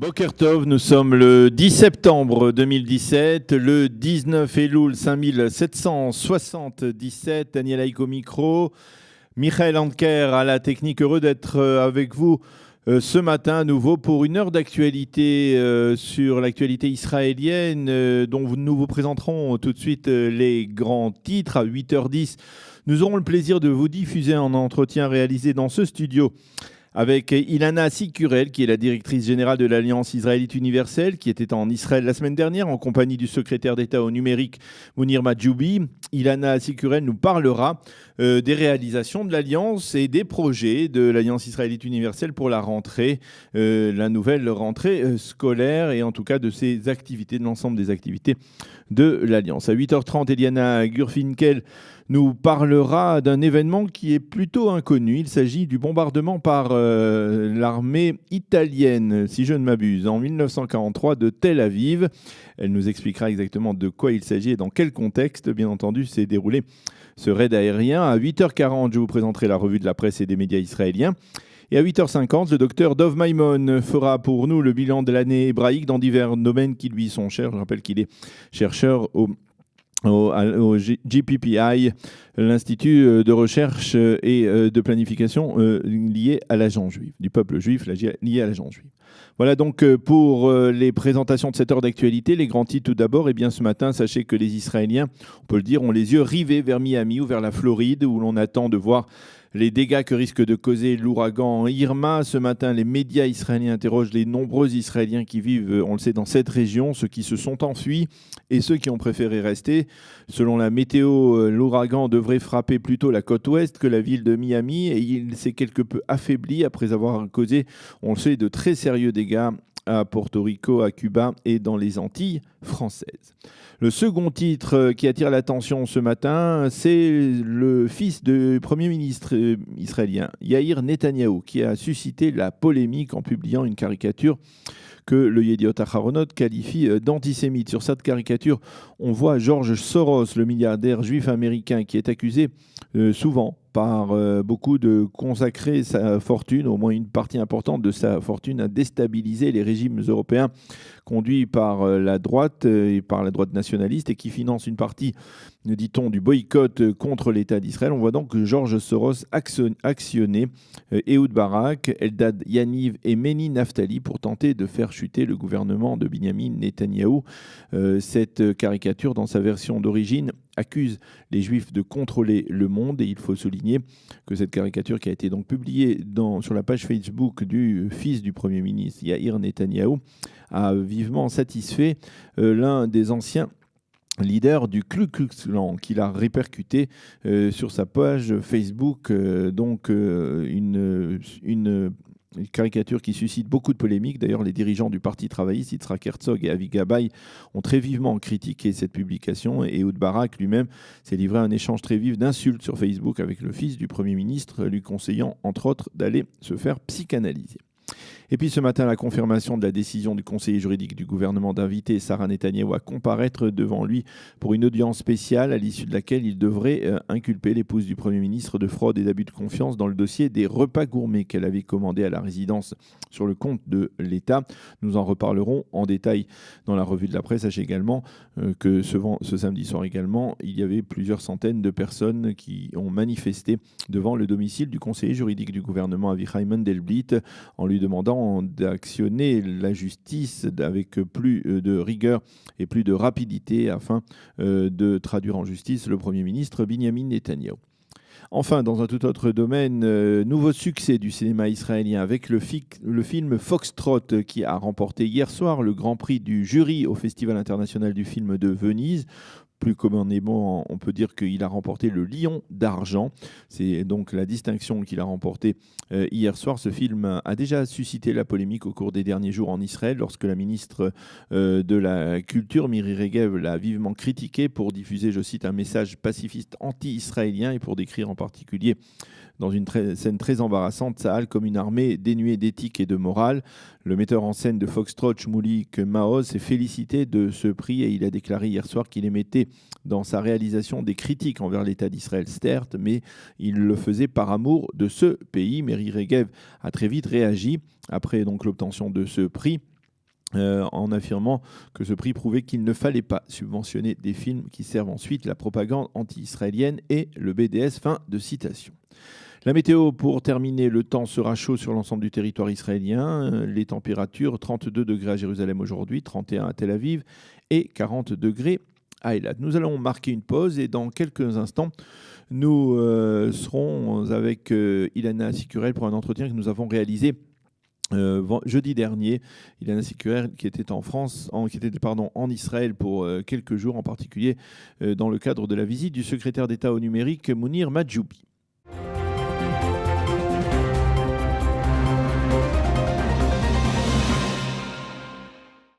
Boker Tov, nous sommes le 10 septembre 2017, le 19 Elul 5777, Daniel Haïk au micro, Michael Anker à la technique, heureux d'être avec vous ce matin à nouveau pour une heure d'actualité sur l'actualité israélienne dont nous vous présenterons tout de suite les grands titres à 8h10. Nous aurons le plaisir de vous diffuser un entretien réalisé dans ce studio avec Ilana Sikurel, qui est la directrice générale de l'Alliance israélite universelle, qui était en Israël la semaine dernière en compagnie du secrétaire d'État au numérique Mounir Majoubi. Ilana Sikurel nous parlera des réalisations de l'Alliance et des projets de l'Alliance israélite universelle pour la rentrée, la nouvelle rentrée scolaire et en tout cas de ses activités, de l'ensemble des activités de l'Alliance. À 8h30, Eliana Gurfinkel nous parlera d'un événement qui est plutôt inconnu. Il s'agit du bombardement par l'armée italienne, si je ne m'abuse, en 1943 de Tel Aviv. Elle nous expliquera exactement de quoi il s'agit et dans quel contexte, bien entendu, s'est déroulé ce raid aérien. À 8h40, je vous présenterai la revue de la presse et des médias israéliens. Et à 8h50, le docteur Dov Maimon fera pour nous le bilan de l'année hébraïque dans divers domaines qui lui sont chers. Je rappelle qu'il est chercheur au GPPI, l'Institut de recherche et de planification lié à l'agent juif, du peuple juif lié à l'agent juif. Voilà donc pour les présentations de cette heure d'actualité. Les grands titres tout d'abord. Eh bien, ce matin, sachez que les Israéliens, on peut le dire, ont les yeux rivés vers Miami ou vers la Floride, où l'on attend de voir les dégâts que risque de causer l'ouragan Irma. Ce matin, les médias israéliens interrogent les nombreux Israéliens qui vivent, on le sait, dans cette région, ceux qui se sont enfuis et ceux qui ont préféré rester. Selon la météo, l'ouragan devrait frapper plutôt la côte ouest que la ville de Miami et il s'est quelque peu affaibli après avoir causé, on le sait, de très sérieux dégâts à Porto Rico, à Cuba et dans les Antilles françaises. Le second titre qui attire l'attention ce matin, c'est le fils du Premier ministre israélien, Yair Netanyahou, qui a suscité la polémique en publiant une caricature que le Yediot Aharonot qualifie d'antisémite. Sur cette caricature, on voit George Soros, le milliardaire juif américain, qui est accusé souvent par beaucoup de consacrer sa fortune, au moins une partie importante de sa fortune, à déstabiliser les régimes européens conduits par la droite et par la droite nationaliste et qui financent une partie, dit-on, du boycott contre l'État d'Israël. On voit donc George Soros actionner Ehud Barak, Eldad Yaniv et Meni Naftali pour tenter de faire chuter le gouvernement de Binyamin Netanyahou. Cette caricature, dans sa version d'origine, accuse les Juifs de contrôler le monde et il faut souligner que cette caricature qui a été donc publiée sur la page Facebook du fils du Premier ministre Yair Netanyahou a vivement satisfait l'un des anciens leader du Ku Klux Klan, qu'il a répercuté sur sa page Facebook, une caricature qui suscite beaucoup de polémiques. D'ailleurs, les dirigeants du Parti travailliste, Yitzhak Herzog et Avi Gabay, ont très vivement critiqué cette publication et Ehud Barak lui-même s'est livré à un échange très vif d'insultes sur Facebook avec le fils du Premier ministre, lui conseillant, entre autres, d'aller se faire psychanalyser. Et puis ce matin, la confirmation de la décision du conseiller juridique du gouvernement d'inviter Sarah Netanyahou à comparaître devant lui pour une audience spéciale à l'issue de laquelle il devrait inculper l'épouse du Premier ministre de fraude et d'abus de confiance dans le dossier des repas gourmets qu'elle avait commandés à la résidence sur le compte de l'État. Nous en reparlerons en détail dans la revue de la presse. Sachez également que ce samedi soir également, il y avait plusieurs centaines de personnes qui ont manifesté devant le domicile du conseiller juridique du gouvernement Avichai Mandelblit en lui demandant d'actionner la justice avec plus de rigueur et plus de rapidité afin de traduire en justice le Premier ministre Binyamin Netanyahou. Enfin, dans un tout autre domaine, nouveau succès du cinéma israélien avec le film Foxtrot qui a remporté hier soir le Grand Prix du jury au Festival international du film de Venise. Plus communément, on peut dire qu'il a remporté le Lion d'argent. C'est donc la distinction qu'il a remportée hier soir. Ce film a déjà suscité la polémique au cours des derniers jours en Israël lorsque la ministre de la Culture, Miri Regev, l'a vivement critiqué pour diffuser, je cite, un message pacifiste anti-israélien et pour décrire en particulier dans une scène très embarrassante, Tsahal comme une armée dénuée d'éthique et de morale. Le metteur en scène de Foxtrot, Shmulik Maoz, s'est félicité de ce prix et il a déclaré hier soir qu'il émettait dans sa réalisation des critiques envers l'État d'Israël, certes, mais il le faisait par amour de ce pays. Miri Regev a très vite réagi après donc l'obtention de ce prix. en affirmant que ce prix prouvait qu'il ne fallait pas subventionner des films qui servent ensuite la propagande anti-israélienne et le BDS. Fin de citation. La météo, pour terminer, le temps sera chaud sur l'ensemble du territoire israélien. Les températures, 32 degrés à Jérusalem aujourd'hui, 31 à Tel Aviv et 40 degrés à Eilat. Nous allons marquer une pause et dans quelques instants, nous serons avec Ilana Sicurel pour un entretien que nous avons réalisé jeudi dernier. Ilana Sicurel qui était en Israël pour quelques jours, en particulier dans le cadre de la visite du secrétaire d'État au numérique Mounir Majoubi.